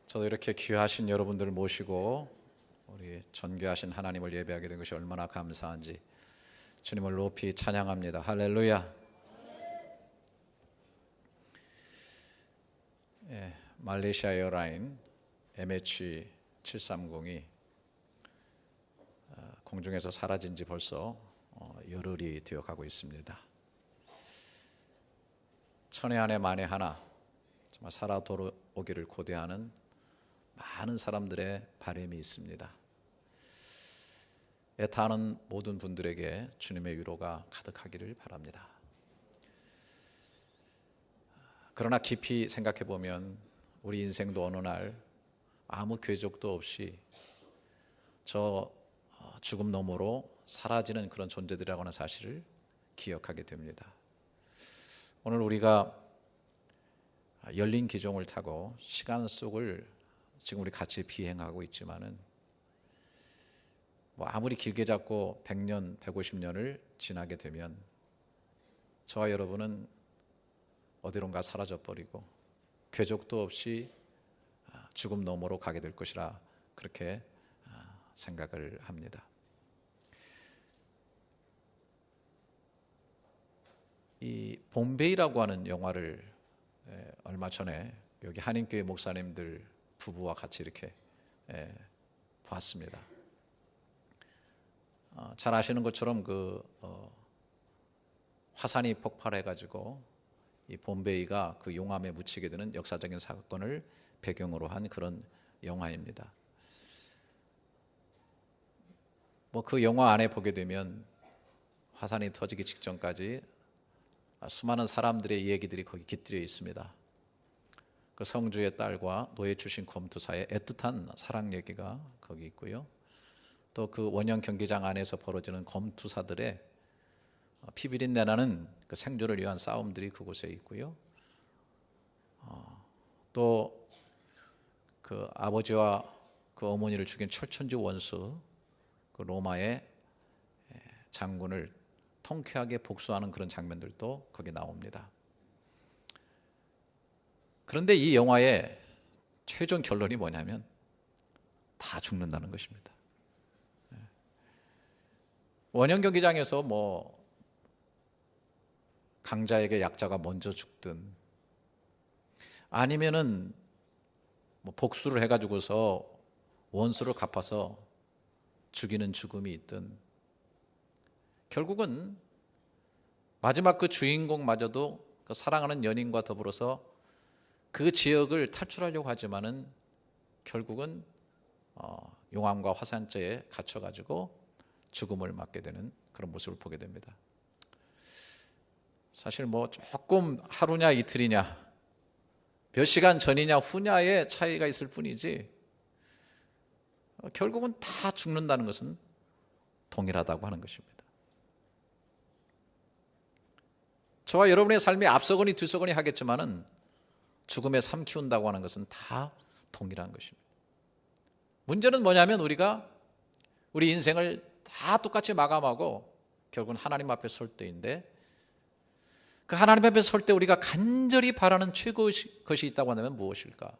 저도 이렇게 귀하신 여러분들을 모시고 우리 존귀하신 하나님을 예배하게 된 것이 얼마나 감사한지 주님을 높이 찬양합니다. 할렐루야. 말레이시아 에어라인 MH730이 공중에서 사라진 지 벌써 열흘이 되어가고 있습니다. 천에 한해 만에 하나 정말 살아 돌아오기를 고대하는 많은 사람들의 바람이 있습니다. 애타하는 모든 분들에게 주님의 위로가 가득하기를 바랍니다. 그러나 깊이 생각해 보면 우리 인생도 어느 날 아무 궤적도 없이 저 죽음 너머로 사라지는 그런 존재들이라고 하는 사실을 기억하게 됩니다. 오늘 우리가 열린 기종을 타고 시간 속을 지금 우리 같이 비행하고 있지만은 아무리 길게 잡고 100년, 150년을 지나게 되면 저와 여러분은 어디론가 사라져 버리고 궤적도 없이 죽음 너머로 가게 될 것이라 그렇게 생각을 합니다. 이 봄베이라고 하는 영화를 얼마 전에 여기 한인교회 목사님들 부부와 같이 이렇게 봤습니다. 잘 아시는 것처럼 화산이 폭발해가지고 이 봄베이가 그 용암에 묻히게 되는 역사적인 사건을 배경으로 한 그런 영화입니다. 그 영화 안에 보게 되면 화산이 터지기 직전까지 수많은 사람들의 얘기들이 거기 깃들여 있습니다. 그 성주의 딸과 노예 출신 검투사의 애틋한 사랑 얘기가 거기 있고요. 또 그 원형 경기장 안에서 벌어지는 검투사들의 피비린내 나는 그 생존을 위한 싸움들이 그곳에 있고요. 또 그 아버지와 그 어머니를 죽인 철천지 원수 그 로마의 장군을 통쾌하게 복수하는 그런 장면들도 거기 나옵니다. 그런데 이 영화의 최종 결론이 뭐냐면 다 죽는다는 것입니다. 원형 경기장에서 강자에게 약자가 먼저 죽든 아니면은 복수를 해가지고서 원수를 갚아서 죽이는 죽음이 있든 결국은 마지막 그 주인공마저도 그 사랑하는 연인과 더불어서 그 지역을 탈출하려고 하지만은 결국은 용암과 화산재에 갇혀가지고 죽음을 맞게 되는 그런 모습을 보게 됩니다. 사실 조금 하루냐 이틀이냐 몇 시간 전이냐 후냐의 차이가 있을 뿐이지 결국은 다 죽는다는 것은 동일하다고 하는 것입니다. 저와 여러분의 삶이 앞서거니 뒤서거니 하겠지만은 죽음에 삶 키운다고 하는 것은 다 동일한 것입니다. 문제는 뭐냐면 우리가 우리 인생을 다 똑같이 마감하고 결국은 하나님 앞에 설 때인데 그 하나님 앞에 설 때 우리가 간절히 바라는 최고의 것이 있다고 한다면 무엇일까?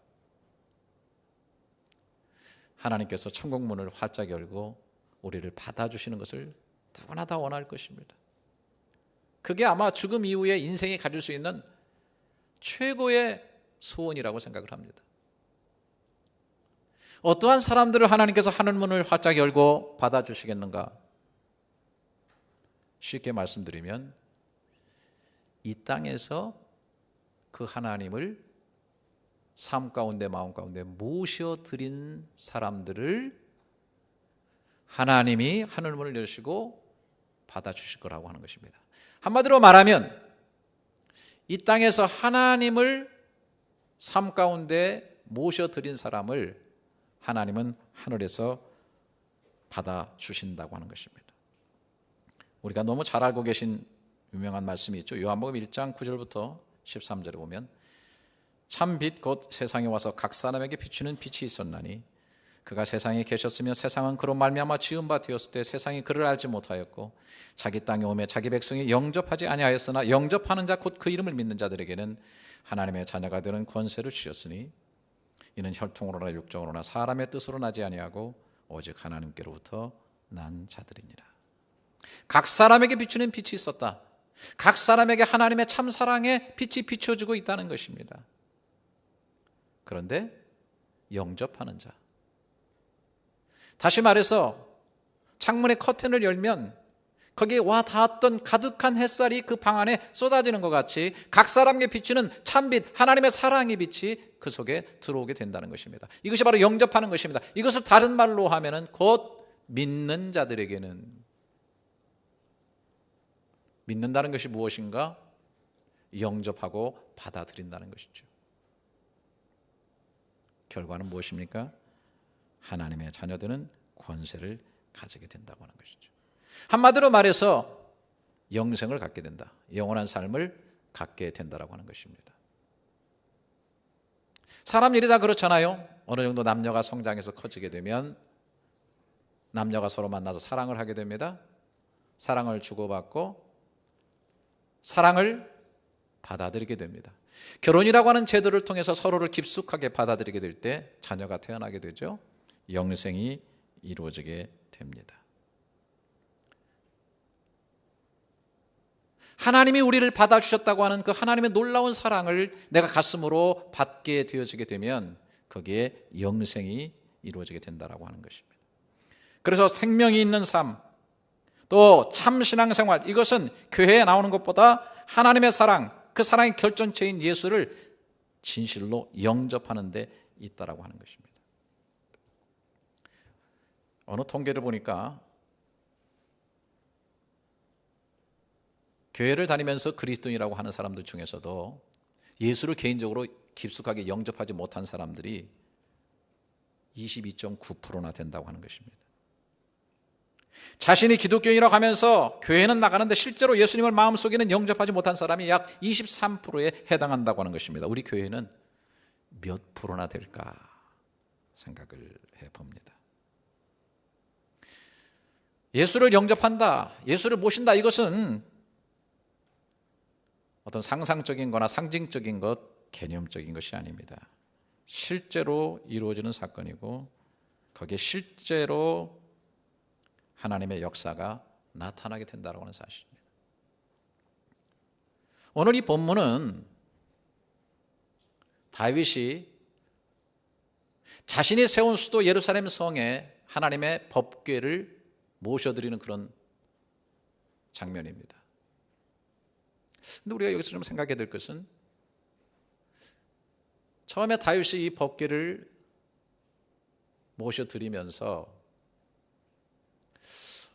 하나님께서 천국문을 활짝 열고 우리를 받아주시는 것을 누구나 다 원할 것입니다. 그게 아마 죽음 이후에 인생이 가질 수 있는 최고의 소원이라고 생각을 합니다. 어떠한 사람들을 하나님께서 하늘문을 활짝 열고 받아주시겠는가? 쉽게 말씀드리면 이 땅에서 그 하나님을 삶 가운데 마음 가운데 모셔드린 사람들을 하나님이 하늘문을 여시고 받아주실 거라고 하는 것입니다. 한마디로 말하면 이 땅에서 하나님을 삶 가운데 모셔드린 사람을 하나님은 하늘에서 받아주신다고 하는 것입니다. 우리가 너무 잘 알고 계신 유명한 말씀이 있죠. 요한복음 1장 9절부터 13절에 보면 참 빛 곧 세상에 와서 각 사람에게 비추는 빛이 있었나니 그가 세상에 계셨으며 세상은 그로 말미암아 지은 바 되었을 때 세상이 그를 알지 못하였고 자기 땅에 오매 자기 백성이 영접하지 아니하였으나 영접하는 자 곧 그 이름을 믿는 자들에게는 하나님의 자녀가 되는 권세를 주셨으니 이는 혈통으로나 육정으로나 사람의 뜻으로 나지 아니하고 오직 하나님께로부터 난 자들이니라. 각 사람에게 비추는 빛이 있었다. 각 사람에게 하나님의 참 사랑의 빛이 비춰주고 있다는 것입니다. 그런데 영접하는 자, 다시 말해서 창문의 커튼을 열면 거기에 와 닿았던 가득한 햇살이 그 방 안에 쏟아지는 것 같이 각 사람에게 비추는 참빛 하나님의 사랑의 빛이 그 속에 들어오게 된다는 것입니다. 이것이 바로 영접하는 것입니다. 이것을 다른 말로 하면은 곧 믿는 자들에게는, 믿는다는 것이 무엇인가? 영접하고 받아들인다는 것이죠. 결과는 무엇입니까? 하나님의 자녀들은 권세를 가지게 된다고 하는 것이죠. 한마디로 말해서 영생을 갖게 된다. 영원한 삶을 갖게 된다라고 하는 것입니다. 사람 일이 다 그렇잖아요. 어느 정도 남녀가 성장해서 커지게 되면 남녀가 서로 만나서 사랑을 하게 됩니다. 사랑을 주고받고 사랑을 받아들이게 됩니다. 결혼이라고 하는 제도를 통해서 서로를 깊숙하게 받아들이게 될 때 자녀가 태어나게 되죠. 영생이 이루어지게 됩니다. 하나님이 우리를 받아주셨다고 하는 그 하나님의 놀라운 사랑을 내가 가슴으로 받게 되어지게 되면 거기에 영생이 이루어지게 된다고 하는 것입니다. 그래서 생명이 있는 삶, 또 참 신앙생활, 이것은 교회에 나오는 것보다 하나님의 사랑, 그 사랑의 결정체인 예수를 진실로 영접하는 데 있다라고 하는 것입니다. 어느 통계를 보니까 교회를 다니면서 그리스도인이라고 하는 사람들 중에서도 예수를 개인적으로 깊숙하게 영접하지 못한 사람들이 22.9%나 된다고 하는 것입니다. 자신이 기독교인이라고 하면서 교회는 나가는데 실제로 예수님을 마음속에는 영접하지 못한 사람이 약 23%에 해당한다고 하는 것입니다. 우리 교회는 몇 프로나 될까 생각을 해봅니다. 예수를 영접한다, 예수를 모신다, 이것은 어떤 상상적인 거나 상징적인 것, 개념적인 것이 아닙니다. 실제로 이루어지는 사건이고 거기에 실제로 하나님의 역사가 나타나게 된다고 하는 사실입니다. 오늘 이 본문은 다윗이 자신이 세운 수도 예루살렘 성에 하나님의 법궤를 모셔드리는 그런 장면입니다. 근데 우리가 여기서 좀 생각해야 될 것은 처음에 다윗이 이 법궤를 모셔드리면서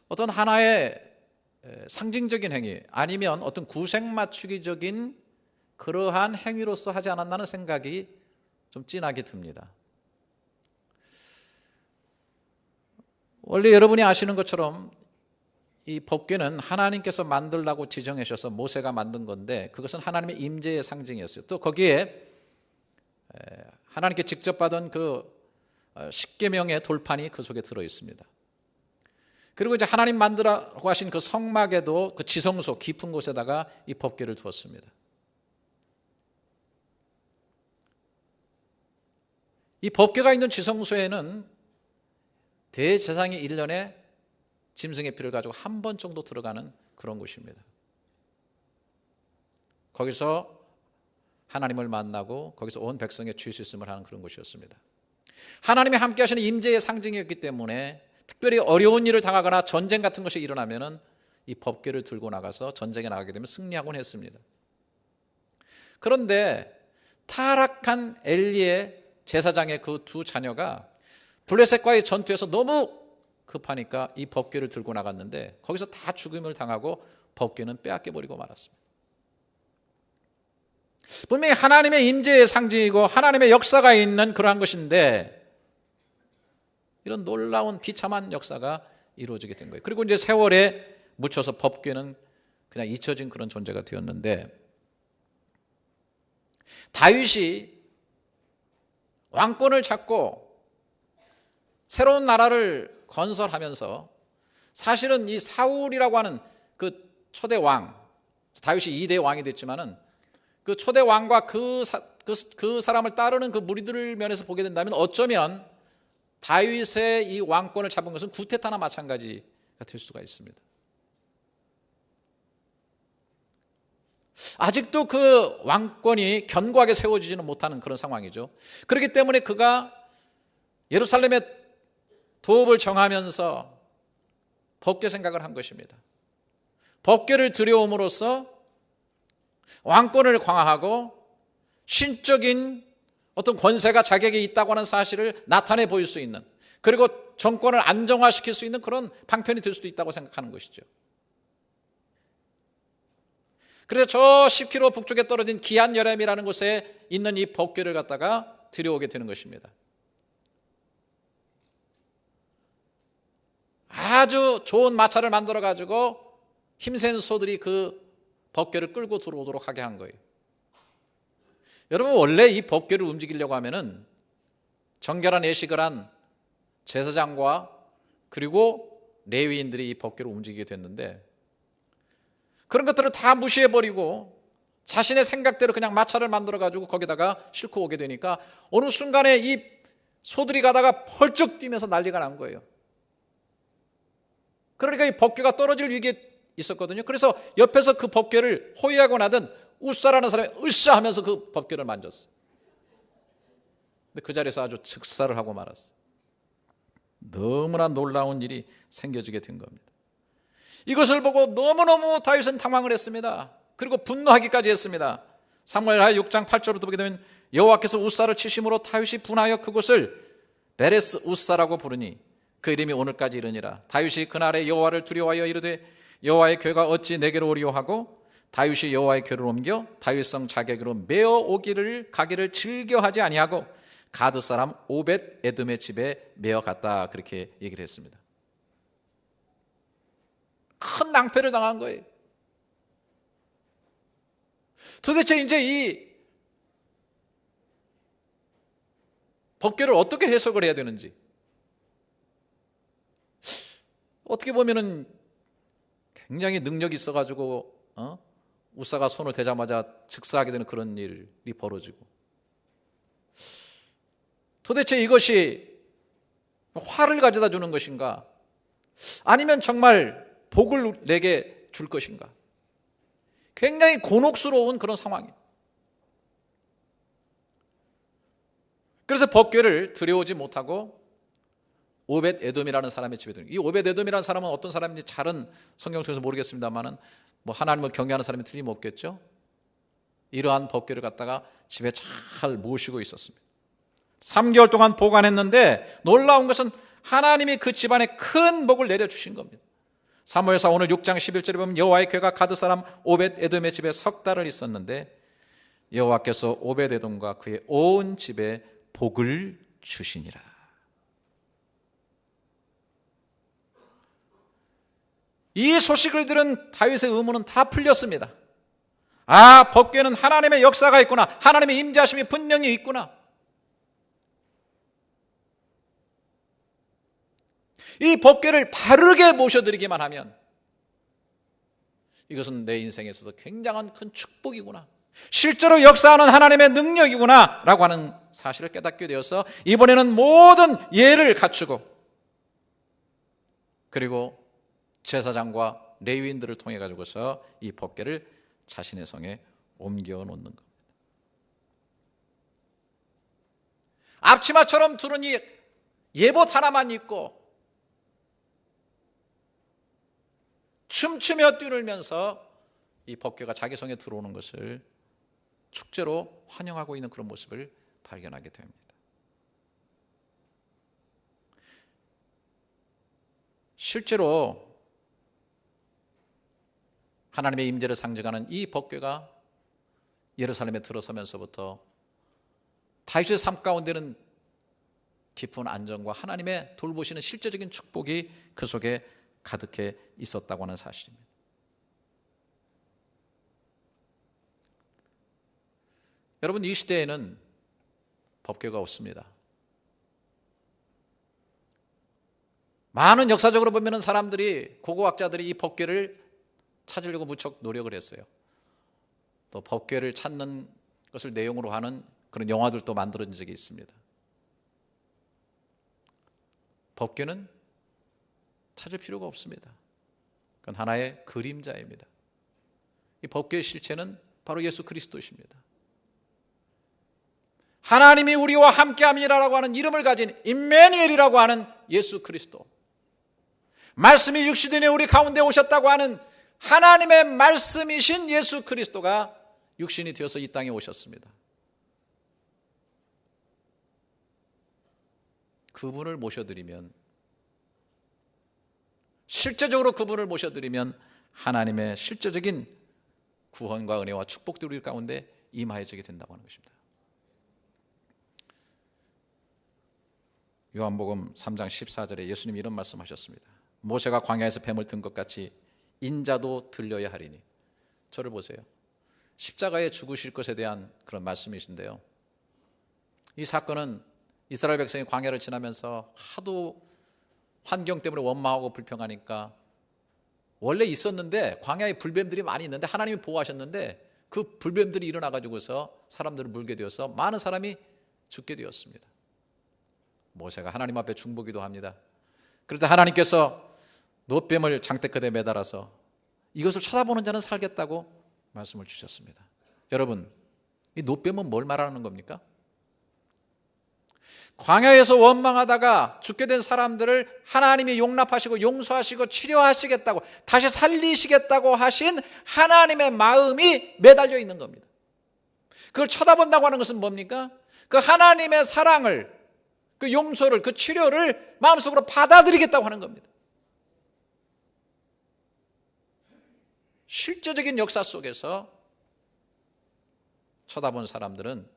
어떤 하나의 상징적인 행위 아니면 어떤 구색맞추기적인 그러한 행위로서 하지 않았나는 생각이 좀 진하게 듭니다. 원래 여러분이 아시는 것처럼 이 법궤는 하나님께서 만들라고 지정하셔서 모세가 만든 건데 그것은 하나님의 임재의 상징이었어요. 또 거기에 하나님께 직접 받은 그 십계명의 돌판이 그 속에 들어 있습니다. 그리고 이제 하나님 만들라고 하신 그 성막에도 그 지성소 깊은 곳에다가 이 법궤를 두었습니다. 이 법궤가 있는 지성소에는 대제사장이 1년에 짐승의 피를 가지고 한 번 정도 들어가는 그런 곳입니다. 거기서 하나님을 만나고 거기서 온 백성의 죄 씻음을 하는 그런 곳이었습니다. 하나님이 함께 하시는 임재의 상징이었기 때문에 특별히 어려운 일을 당하거나 전쟁 같은 것이 일어나면은 이 법궤를 들고 나가서 전쟁에 나가게 되면 승리하곤 했습니다. 그런데 타락한 엘리의 제사장의 그 두 자녀가 블레셋과의 전투에서 너무 급하니까 이 법궤를 들고 나갔는데 거기서 다 죽음을 당하고 법궤는 빼앗겨버리고 말았습니다. 분명히 하나님의 임재의 상징이고 하나님의 역사가 있는 그러한 것인데 이런 놀라운 비참한 역사가 이루어지게 된 거예요. 그리고 이제 세월에 묻혀서 법궤는 그냥 잊혀진 그런 존재가 되었는데 다윗이 왕권을 잡고 새로운 나라를 건설하면서 사실은 이 사울이라고 하는 그 초대 왕, 다윗이 2대 왕이 됐지만은 그 초대 왕과 그 그 사람을 따르는 그 무리들 면에서 보게 된다면 어쩌면 다윗의 이 왕권을 잡은 것은 구테타나 마찬가지가 될 수가 있습니다. 아직도 그 왕권이 견고하게 세워지지는 못하는 그런 상황이죠. 그렇기 때문에 그가 예루살렘의 도읍을 정하면서 법궤 생각을 한 것입니다. 법궤를 들여옴으로써 왕권을 강화하고 신적인 어떤 권세가 자기에게 있다고 하는 사실을 나타내 보일 수 있는, 그리고 정권을 안정화시킬 수 있는 그런 방편이 될 수도 있다고 생각하는 것이죠. 그래서 저 10km 북쪽에 떨어진 기한여렘이라는 곳에 있는 이 법궤를 갖다가 들여오게 되는 것입니다. 아주 좋은 마차를 만들어 가지고 힘센 소들이 그 법궤를 끌고 들어오도록 하게 한 거예요. 여러분, 원래 이 법궤를 움직이려고 하면은 정결한 예식을 한 제사장과 그리고 레위인들이 이 법궤를 움직이게 됐는데, 그런 것들을 다 무시해버리고 자신의 생각대로 그냥 마차를 만들어 가지고 거기다가 싣고 오게 되니까 어느 순간에 이 소들이 가다가 펄쩍 뛰면서 난리가 난 거예요. 그러니까 이 법궤가 떨어질 위기에 있었거든요. 그래서 옆에서 그 법궤를 호위하고 나던 우사라는 사람이 으쌰 하면서 그 법궤를 만졌어요. 근데 그 자리에서 아주 즉사를 하고 말았어요. 너무나 놀라운 일이 생겨지게 된 겁니다. 이것을 보고 너무너무 다윗은 당황을 했습니다. 그리고 분노하기까지 했습니다. 사무엘하 6장 8절부터 보게 되면 여호와께서 우사를 치심으로 다윗이 분하여 그곳을 베레스 우사라고 부르니 그 이름이 오늘까지 이르니라. 다윗이 그날에 여호와를 두려워하여 이르되 여호와의 궤가 어찌 내게로 오리요 하고 다윗이 여호와의 궤를 옮겨 다윗성 자객으로 메어 오기를 가기를 즐겨하지 아니하고 가드 사람 오벳 에돔의 집에 메어 갔다, 그렇게 얘기를 했습니다. 큰 낭패를 당한 거예요. 도대체 이제 이 법궤를 어떻게 해석을 해야 되는지, 어떻게 보면은 굉장히 능력이 있어가지고 우사가 손을 대자마자 즉사하게 되는 그런 일이 벌어지고, 도대체 이것이 화를 가져다 주는 것인가, 아니면 정말 복을 내게 줄 것인가, 굉장히 곤혹스러운 그런 상황이에요. 그래서 법궤를 들여오지 못하고 오벳 에돔이라는 사람의 집에 들어요. 이 오벳 에돔이라는 사람은 어떤 사람인지 잘은 성경을 통해서 모르겠습니다만은 뭐 하나님을 경외하는 사람이 틀림없겠죠. 이러한 법궤를 갖다가 집에 잘 모시고 있었습니다. 3개월 동안 보관했는데 놀라운 것은 하나님이 그 집안에 큰 복을 내려주신 겁니다. 사무엘상 오늘 6장 11절에 보면 여호와의 궤가 가드 사람 오벳 에돔의 집에 석 달을 있었는데 여호와께서 오벳 에돔과 그의 온 집에 복을 주시니라. 이 소식을 들은 다윗의 의문은 다 풀렸습니다. 아, 법궤는 하나님의 역사가 있구나, 하나님의 임재하심이 분명히 있구나. 이 법궤를 바르게 모셔드리기만 하면 이것은 내 인생에 있어서 굉장한 큰 축복이구나, 실제로 역사하는 하나님의 능력이구나 라고 하는 사실을 깨닫게 되어서 이번에는 모든 예를 갖추고 그리고 제사장과 레위인들을 통해 가지고서 이 법궤를 자신의 성에 옮겨 놓는 겁니다. 앞치마처럼 두른 이 예봇 하나만 입고 춤추며 뛰놀면서 이 법궤가 자기 성에 들어오는 것을 축제로 환영하고 있는 그런 모습을 발견하게 됩니다. 실제로 하나님의 임재를 상징하는 이 법궤가 예루살렘에 들어서면서부터 다윗의 삶 가운데는 깊은 안정과 하나님의 돌보시는 실제적인 축복이 그 속에 가득해 있었다고 하는 사실입니다. 여러분, 이 시대에는 법궤가 없습니다. 많은 역사적으로 보면 사람들이, 고고학자들이 이 법궤를 찾으려고 무척 노력을 했어요. 또 법궤를 찾는 것을 내용으로 하는 그런 영화들도 만들어진 적이 있습니다. 법궤는 찾을 필요가 없습니다. 그건 하나의 그림자입니다. 이 법궤의 실체는 바로 예수 그리스도이십니다. 하나님이 우리와 함께함이라고 하는 이름을 가진 임마누엘이라고 하는 예수 그리스도, 말씀이 육신이 우리 가운데 오셨다고 하는 하나님의 말씀이신 예수 그리스도가 육신이 되어서 이 땅에 오셨습니다. 그분을 모셔드리면, 실제적으로 그분을 모셔드리면 하나님의 실제적인 구원과 은혜와 축복들이 우리 가운데 임하여지게 된다고 하는 것입니다. 요한복음 3장 14절에 예수님이 이런 말씀하셨습니다. 모세가 광야에서 뱀을 든 것 같이 인자도 들려야 하리니. 저를 보세요. 십자가에 죽으실 것에 대한 그런 말씀이신데요, 이 사건은 이스라엘 백성이 광야를 지나면서 하도 환경 때문에 원망하고 불평하니까, 원래 있었는데 광야에 불뱀들이 많이 있는데 하나님이 보호하셨는데 그 불뱀들이 일어나 가지고서 사람들을 물게 되어서 많은 사람이 죽게 되었습니다. 모세가 하나님 앞에 중보기도 합니다. 그럴 때 하나님께서 노뱀을 장대끝에 매달아서 이것을 쳐다보는 자는 살겠다고 말씀을 주셨습니다. 여러분, 이 노뱀은 뭘 말하는 겁니까? 광야에서 원망하다가 죽게 된 사람들을 하나님이 용납하시고 용서하시고 치료하시겠다고, 다시 살리시겠다고 하신 하나님의 마음이 매달려 있는 겁니다. 그걸 쳐다본다고 하는 것은 뭡니까? 그 하나님의 사랑을, 그 용서를, 그 치료를 마음속으로 받아들이겠다고 하는 겁니다. 실제적인 역사 속에서 쳐다본 사람들은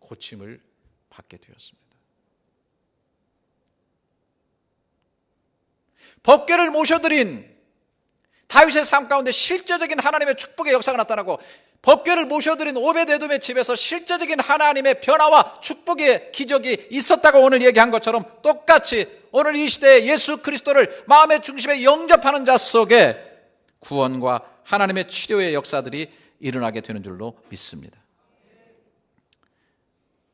고침을 받게 되었습니다. 법궤를 모셔드린 다윗의 삶 가운데 실제적인 하나님의 축복의 역사가 나타나고, 법궤를 모셔드린 오벳에돔의 집에서 실제적인 하나님의 변화와 축복의 기적이 있었다고 오늘 얘기한 것처럼, 똑같이 오늘 이 시대에 예수 그리스도를 마음의 중심에 영접하는 자 속에 구원과 하나님의 치료의 역사들이 일어나게 되는 줄로 믿습니다.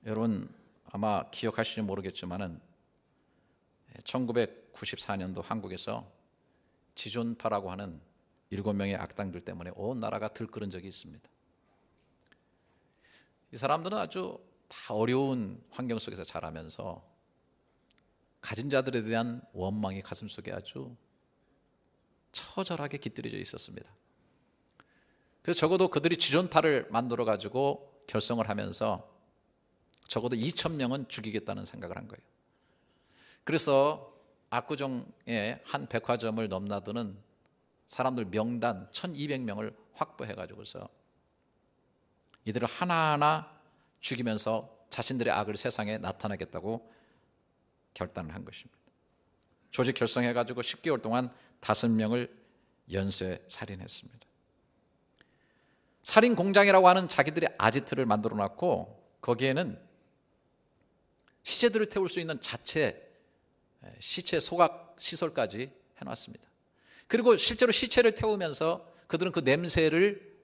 여러분 아마 기억하실지 모르겠지만은 1994년도 한국에서 지존파라고 하는 7명의 악당들 때문에 온 나라가 들끓은 적이 있습니다. 이 사람들은 아주 다 어려운 환경 속에서 자라면서 가진 자들에 대한 원망이 가슴속에 아주 처절하게 깃들여져 있었습니다. 그래서 적어도 그들이 지존파를 만들어 가지고 결성을 하면서 적어도 2,000명은 죽이겠다는 생각을 한 거예요. 그래서 압구정의 한 백화점을 넘나드는 사람들 명단 1,200명을 확보해 가지고서 이들을 하나하나 죽이면서 자신들의 악을 세상에 나타내겠다고 결단을 한 것입니다. 조직 결성해 가지고 10개월 동안 5명을 연쇄 살인했습니다. 살인 공장이라고 하는 자기들의 아지트를 만들어 놨고, 거기에는 시체들을 태울 수 있는 자체 시체 소각 시설까지 해놨습니다. 그리고 실제로 시체를 태우면서 그들은 그 냄새를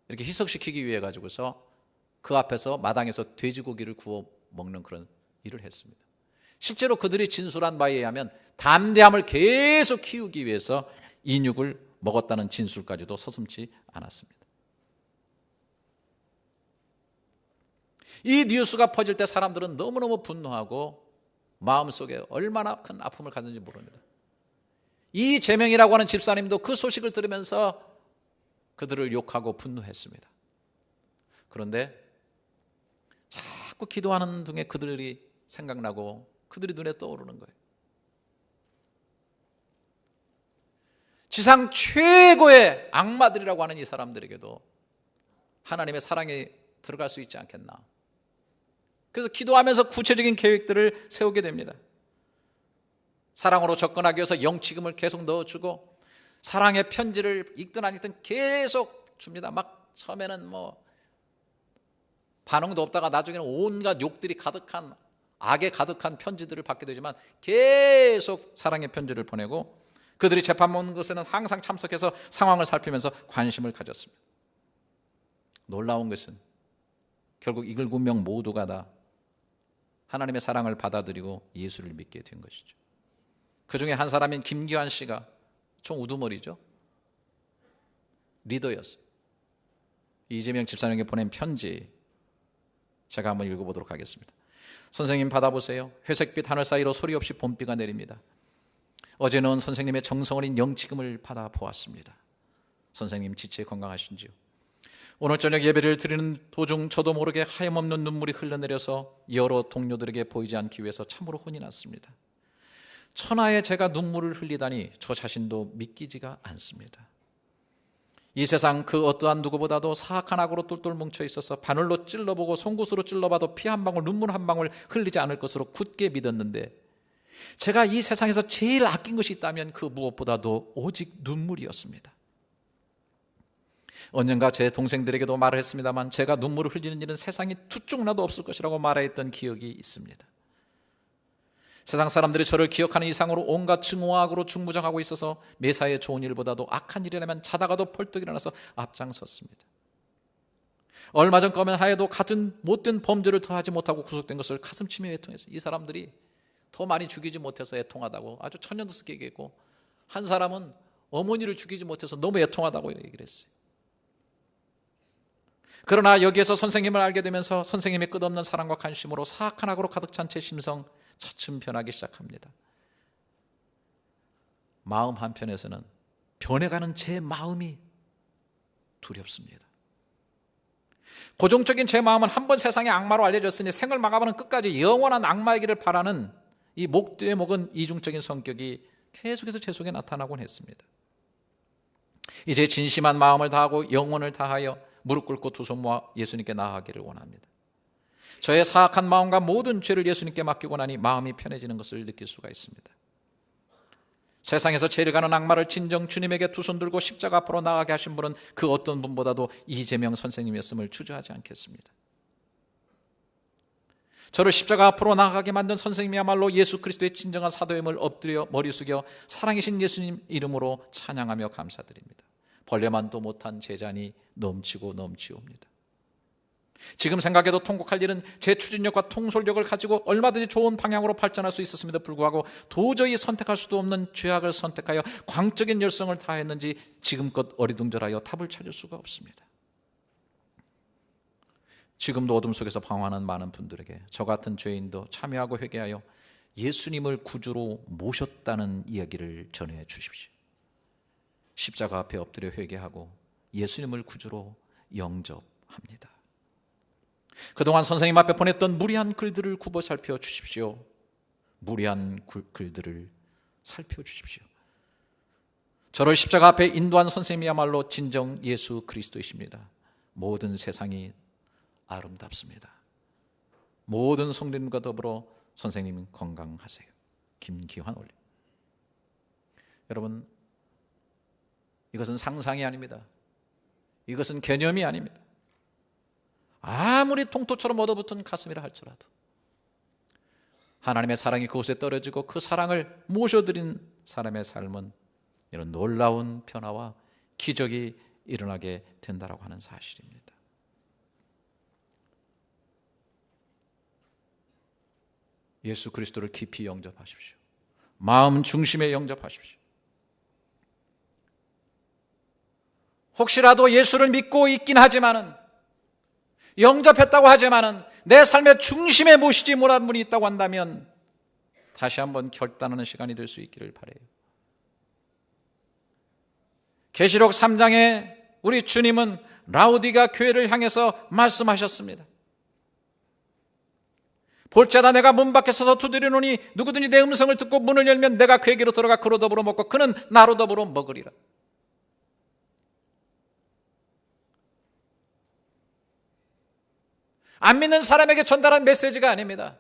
이렇게 희석시키기 위해 가지고서 그 앞에서 마당에서 돼지고기를 구워 먹는 그런 일을 했습니다. 실제로 그들이 진술한 바에 의하면 담대함을 계속 키우기 위해서 인육을 먹었다는 진술까지도 서슴지 않았습니다. 이 뉴스가 퍼질 때 사람들은 너무너무 분노하고 마음속에 얼마나 큰 아픔을 갖는지 모릅니다. 이 제명이라고 하는 집사님도 그 소식을 들으면서 그들을 욕하고 분노했습니다. 그런데 자꾸 기도하는 중에 그들이 생각나고 그들이 눈에 떠오르는 거예요. 지상 최고의 악마들이라고 하는 이 사람들에게도 하나님의 사랑이 들어갈 수 있지 않겠나. 그래서 기도하면서 구체적인 계획들을 세우게 됩니다. 사랑으로 접근하기 위해서 영치금을 계속 넣어주고, 사랑의 편지를 읽든 안 읽든 계속 줍니다. 막 처음에는 반응도 없다가 나중에는 온갖 욕들이 가득한, 악에 가득한 편지들을 받게 되지만 계속 사랑의 편지를 보내고, 그들이 재판 먹는 것에는 항상 참석해서 상황을 살피면서 관심을 가졌습니다. 놀라운 것은 결국 이 7명 모두가 다 하나님의 사랑을 받아들이고 예수를 믿게 된 것이죠. 그 중에 한 사람인 김기환 씨가 총 우두머리죠. 리더였어요. 이재명 집사님에게 보낸 편지 제가 한번 읽어보도록 하겠습니다. 선생님 받아보세요. 회색빛 하늘 사이로 소리 없이 봄비가 내립니다. 어제는 선생님의 정성 어린 영치금을 받아보았습니다. 선생님 지체 건강하신지요? 오늘 저녁 예배를 드리는 도중 저도 모르게 하염없는 눈물이 흘러내려서 여러 동료들에게 보이지 않기 위해서 참으로 혼이 났습니다. 천하에 제가 눈물을 흘리다니 저 자신도 믿기지가 않습니다. 이 세상 그 어떠한 누구보다도 사악한 악으로 똘똘 뭉쳐 있어서 바늘로 찔러보고 송곳으로 찔러봐도 피 한 방울 눈물 한 방울 흘리지 않을 것으로 굳게 믿었는데 제가 이 세상에서 제일 아낀 것이 있다면 그 무엇보다도 오직 눈물이었습니다. 언젠가 제 동생들에게도 말을 했습니다만 제가 눈물을 흘리는 일은 세상에 투쪽나도 없을 것이라고 말했던 기억이 있습니다. 세상 사람들이 저를 기억하는 이상으로 온갖 증오악으로 중무장하고 있어서 매사에 좋은 일보다도 악한 일이라면 자다가도 벌떡 일어나서 앞장섰습니다. 얼마 전 거면 하에도 같은 못된 범죄를 더하지 못하고 구속된 것을 가슴치며 애통했어요. 이 사람들이 더 많이 죽이지 못해서 애통하다고 아주 천연스럽게 얘기했고, 한 사람은 어머니를 죽이지 못해서 너무 애통하다고 얘기를 했어요. 그러나 여기에서 선생님을 알게 되면서 선생님의 끝없는 사랑과 관심으로 사악한 악으로 가득 찬 제 심성 차츰 변하기 시작합니다. 마음 한편에서는 변해가는 제 마음이 두렵습니다. 고정적인 제 마음은 한번 세상의 악마로 알려졌으니 생을 마감하는 끝까지 영원한 악마이기를 바라는 이 목대에 먹은 이중적인 성격이 계속해서 제 속에 나타나곤 했습니다. 이제 진심한 마음을 다하고 영혼을 다하여 무릎 꿇고 두 손 모아 예수님께 나아가기를 원합니다. 저의 사악한 마음과 모든 죄를 예수님께 맡기고 나니 마음이 편해지는 것을 느낄 수가 있습니다. 세상에서 제일 가는 악마를 진정 주님에게 두 손 들고 십자가 앞으로 나아가게 하신 분은 그 어떤 분보다도 이재명 선생님이었음을 주저하지 않겠습니다. 저를 십자가 앞으로 나아가게 만든 선생님이야말로 예수 그리스도의 진정한 사도임을 엎드려 머리 숙여 살아계신 예수님 이름으로 찬양하며 감사드립니다. 벌레만도 못한 제자니 넘치고 넘치옵니다. 지금 생각해도 통곡할 일은 제 추진력과 통솔력을 가지고 얼마든지 좋은 방향으로 발전할 수 있었음에도 불구하고 도저히 선택할 수도 없는 죄악을 선택하여 광적인 열성을 다했는지 지금껏 어리둥절하여 답을 찾을 수가 없습니다. 지금도 어둠 속에서 방황하는 많은 분들에게 저 같은 죄인도 참여하고 회개하여 예수님을 구주로 모셨다는 이야기를 전해 주십시오. 십자가 앞에 엎드려 회개하고 예수님을 구주로 영접합니다. 그동안 선생님 앞에 보냈던 무리한 글들을 굽어 살펴주십시오. 무리한 글들을 살펴주십시오. 저를 십자가 앞에 인도한 선생님이야말로 진정 예수 그리스도이십니다. 모든 세상이 아름답습니다. 모든 성도님과 더불어 선생님 건강하세요. 김기환 올림. 여러분, 이것은 상상이 아닙니다. 이것은 개념이 아닙니다. 아무리 통토처럼 얻어붙은 가슴이라 할지라도 하나님의 사랑이 그곳에 떨어지고 그 사랑을 모셔드린 사람의 삶은 이런 놀라운 변화와 기적이 일어나게 된다라고 하는 사실입니다. 예수 그리스도를 깊이 영접하십시오. 마음 중심에 영접하십시오. 혹시라도 예수를 믿고 있긴 하지만은, 영접했다고 하지만은 내 삶의 중심에 모시지 못한 분이 있다고 한다면 다시 한번 결단하는 시간이 될 수 있기를 바라요. 계시록 3장에 우리 주님은 라우디가 교회를 향해서 말씀하셨습니다. 볼지어다 내가 문 밖에 서서 두드리노니 누구든지 내 음성을 듣고 문을 열면 내가 그에게로 들어가 그로 더불어 먹고 그는 나로 더불어 먹으리라. 안 믿는 사람에게 전달한 메시지가 아닙니다.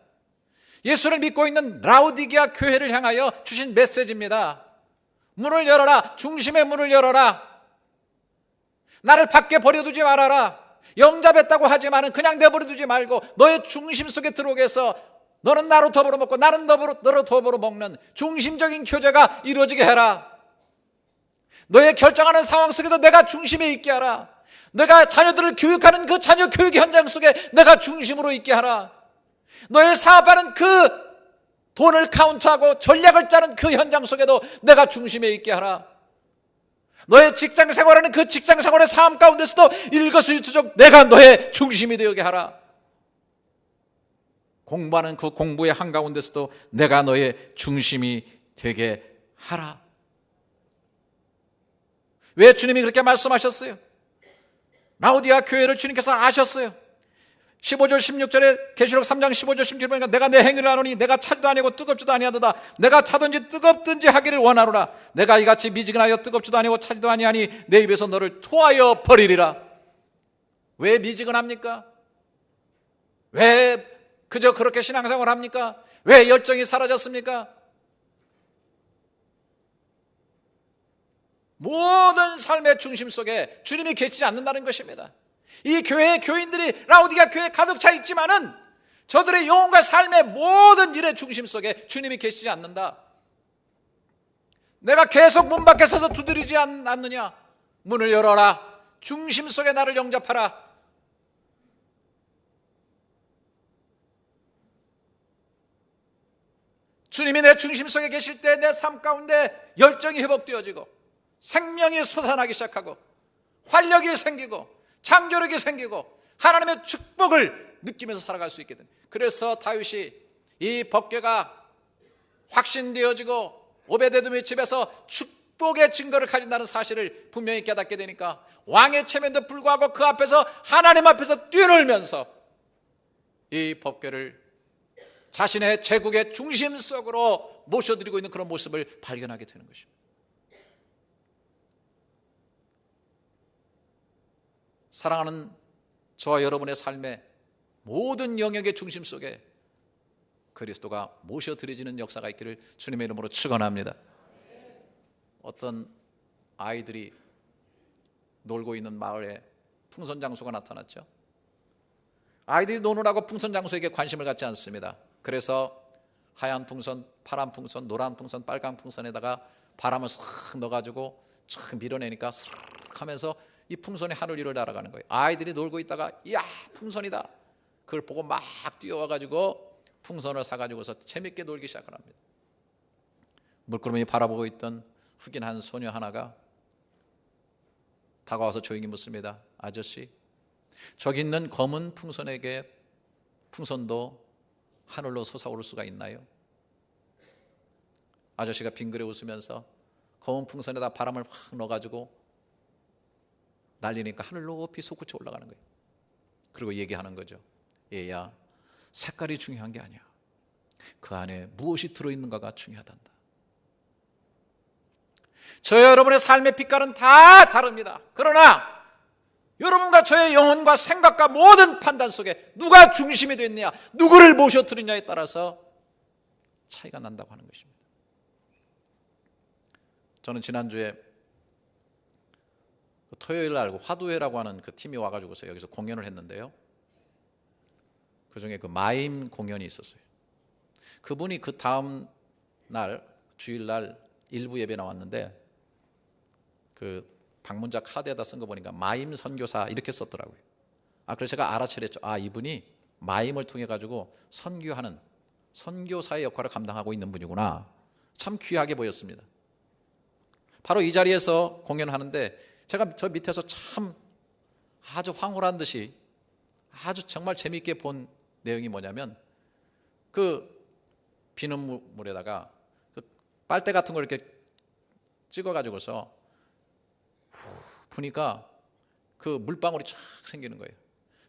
예수를 믿고 있는 라우디게아 교회를 향하여 주신 메시지입니다. 문을 열어라. 중심의 문을 열어라. 나를 밖에 버려두지 말아라. 영접했다고 하지만 그냥 내버려두지 말고 너의 중심 속에 들어오게 해서 너는 나로 더불어 먹고 나는 너로 더불어 먹는 중심적인 교제가 이루어지게 해라. 너의 결정하는 상황 속에도 내가 중심에 있게 하라. 내가 자녀들을 교육하는 그 자녀 교육 현장 속에 내가 중심으로 있게 하라. 너의 사업하는 그 돈을 카운트하고 전략을 짜는 그 현장 속에도 내가 중심에 있게 하라. 너의 직장 생활하는 그 직장 생활의 삶 가운데서도 일거수일투족 내가 너의 중심이 되게 하라. 공부하는 그 공부의 한가운데서도 내가 너의 중심이 되게 하라. 왜 주님이 그렇게 말씀하셨어요? 라오디아 교회를 주님께서 아셨어요. 15절 16절에 계시록 3장 15절 16절에 보니까 내가 내 행위를 아노니 내가 차지도 아니하고 뜨겁지도 아니하도다. 내가 차든지 뜨겁든지 하기를 원하노라. 내가 이같이 미지근하여 뜨겁지도 아니하고 차지도 아니하니 내 입에서 너를 토하여 버리리라. 왜 미지근합니까? 왜 그저 그렇게 신앙생활을 합니까? 왜 열정이 사라졌습니까? 모든 삶의 중심 속에 주님이 계시지 않는다는 것입니다. 이 교회의 교인들이 라오디가 교회에 가득 차 있지만은 저들의 영혼과 삶의 모든 일의 중심 속에 주님이 계시지 않는다. 내가 계속 문 밖에 서서 두드리지 않느냐? 문을 열어라. 중심 속에 나를 영접하라. 주님이 내 중심 속에 계실 때 내 삶 가운데 열정이 회복되어지고 생명이 솟아나기 시작하고 활력이 생기고 창조력이 생기고 하나님의 축복을 느끼면서 살아갈 수 있게 됩니다. 그래서 다윗이 이 법궤가 확신되어지고 오베데돔의 집에서 축복의 증거를 가진다는 사실을 분명히 깨닫게 되니까 왕의 체면도 불구하고 그 앞에서 하나님 앞에서 뛰놀면서 이 법궤를 자신의 제국의 중심 속으로 모셔드리고 있는 그런 모습을 발견하게 되는 것입니다. 사랑하는 저와 여러분의 삶의 모든 영역의 중심 속에 그리스도가 모셔드려지는 역사가 있기를 주님의 이름으로 축원합니다. 어떤 아이들이 놀고 있는 마을에 풍선장수가 나타났죠. 아이들이 노느라고 풍선장수에게 관심을 갖지 않습니다. 그래서 하얀 풍선, 파란 풍선, 노란 풍선, 빨간 풍선에다가 바람을 싹 넣어가지고 쫙 밀어내니까 싹 하면서 이 풍선이 하늘 위로 날아가는 거예요. 아이들이 놀고 있다가 이야 풍선이다. 그걸 보고 막 뛰어와가지고 풍선을 사가지고서 재밌게 놀기 시작을 합니다. 물구름이 바라보고 있던 흑인 한 소녀 하나가 다가와서 조용히 묻습니다. 아저씨, 저기 있는 검은 풍선도 하늘로 솟아오를 수가 있나요? 아저씨가 빙그레 웃으면서 검은 풍선에다 바람을 확 넣어가지고 날리니까 하늘 높이 솟구쳐 올라가는 거예요. 그리고 얘기하는 거죠. 얘야, 색깔이 중요한 게 아니야. 그 안에 무엇이 들어있는가가 중요하단다. 저 여러분의 삶의 빛깔은 다 다릅니다. 그러나 여러분과 저의 영혼과 생각과 모든 판단 속에 누가 중심이 됐느냐, 누구를 모셔드리냐에 따라서 차이가 난다고 하는 것입니다. 저는 지난주에 토요일 날 화두회라고 하는 그 팀이 와가지고서 여기서 공연을 했는데요. 그 중에 그 마임 공연이 있었어요. 그분이 그 다음 날 주일날 일부 예배 나왔는데 그 방문자 카드에다 쓴 거 보니까 마임 선교사 이렇게 썼더라고요. 그래서 제가 알아차렸죠. 이분이 마임을 통해 가지고 선교하는 선교사의 역할을 감당하고 있는 분이구나. 참 귀하게 보였습니다. 바로 이 자리에서 공연하는데 제가 저 밑에서 참 아주 황홀한 듯이 아주 정말 재미있게 본 내용이 뭐냐면 그 비눗물에다가 그 빨대 같은 걸 이렇게 찍어가지고서 부니까 그 물방울이 쫙 생기는 거예요.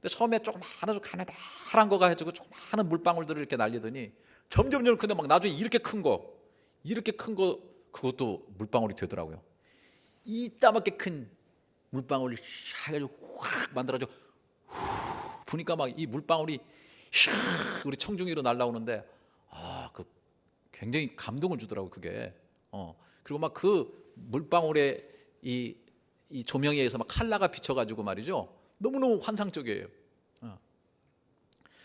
근데 처음에 조금 아주 가느다란 거가 해지고 조금 많은 물방울들을 이렇게 날리더니 점점 근데 막 나중에 이렇게 큰 거 그것도 물방울이 되더라고요. 이따만게 큰 물방울이 해가지고 확 만들어져 부니까 막 이 물방울이 우리 청중위로 날아오는데 그 굉장히 감동을 주더라고요. 그게 그리고 막 그 물방울에 이 조명에 의해서 막 칼라가 비쳐가지고 말이죠. 너무너무 환상적이에요.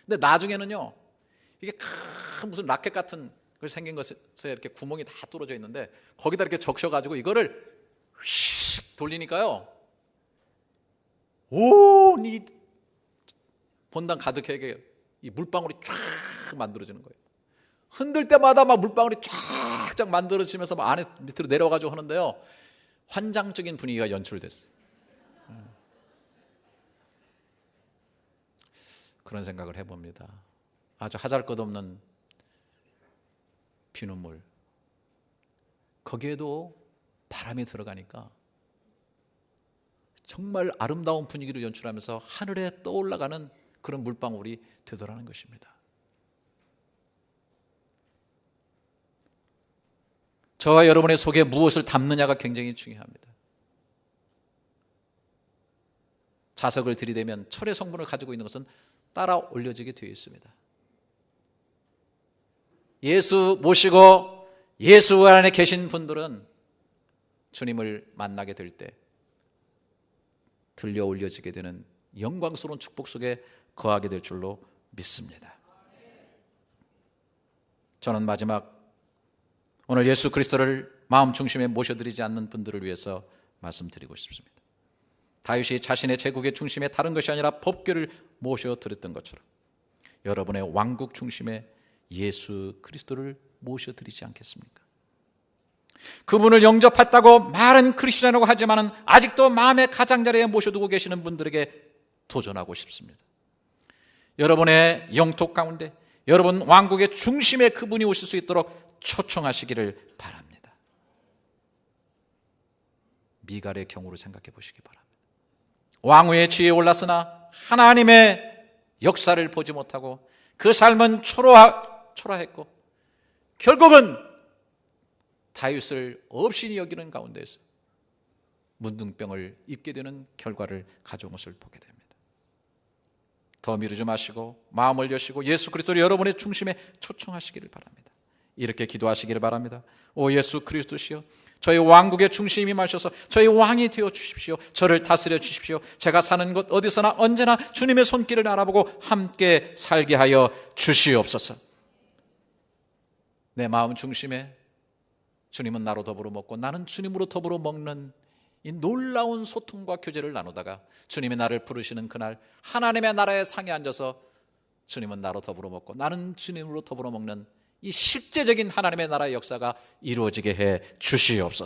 근데 나중에는요, 이게 큰 무슨 라켓 같은 걸 생긴 것에 이렇게 구멍이 다 뚫어져 있는데 거기다 이렇게 적셔가지고 이거를 휙 돌리니까요, 온 이 본당 가득하게 이 물방울이 쫙 만들어지는 거예요. 흔들 때마다 막 물방울이 쫙쫙 만들어지면서 막 안에 밑으로 내려가지고 하는데요, 환장적인 분위기가 연출됐어요. 그런 생각을 해봅니다. 아주 하잘것없는 피눈물, 거기에도 바람이 들어가니까 정말 아름다운 분위기를 연출하면서 하늘에 떠올라가는 그런 물방울이 되더라는 것입니다. 저와 여러분의 속에 무엇을 담느냐가 굉장히 중요합니다. 자석을 들이대면 철의 성분을 가지고 있는 것은 따라 올려지게 되어 있습니다. 예수 모시고 예수 안에 계신 분들은 주님을 만나게 될 때 들려 올려지게 되는 영광스러운 축복 속에 거하게 될 줄로 믿습니다. 저는 마지막, 오늘 예수 그리스도를 마음 중심에 모셔드리지 않는 분들을 위해서 말씀드리고 싶습니다. 다윗이 자신의 제국의 중심에 다른 것이 아니라 법궤를 모셔드렸던 것처럼 여러분의 왕국 중심에 예수 그리스도를 모셔드리지 않겠습니까? 그분을 영접했다고 말은 크리스천이라고 하지만 아직도 마음의 가장자리에 모셔두고 계시는 분들에게 도전하고 싶습니다. 여러분의 영토 가운데, 여러분 왕국의 중심에 그분이 오실 수 있도록 초청하시기를 바랍니다. 미갈의 경우를 생각해 보시기 바랍니다. 왕후의 지위에 올랐으나 하나님의 역사를 보지 못하고 그 삶은 초라했고 결국은 다윗을 없이 여기는 가운데에서 문둥병을 입게 되는 결과를 가져온 것을 보게 됩니다. 더 미루지 마시고 마음을 여시고 예수 그리스도를 여러분의 중심에 초청하시기를 바랍니다. 이렇게 기도하시기를 바랍니다. 오 예수 그리스도시여, 저희 왕국의 중심이 마셔서 저희 왕이 되어 주십시오. 저를 다스려 주십시오. 제가 사는 곳 어디서나 언제나 주님의 손길을 알아보고 함께 살게 하여 주시옵소서. 내 마음 중심에 주님은 나로 더불어 먹고 나는 주님으로 더불어 먹는 이 놀라운 소통과 교제를 나누다가 주님이 나를 부르시는 그날 하나님의 나라의 상에 앉아서 주님은 나로 더불어 먹고 나는 주님으로 더불어 먹는 이 실제적인 하나님의 나라의 역사가 이루어지게 해 주시옵소서.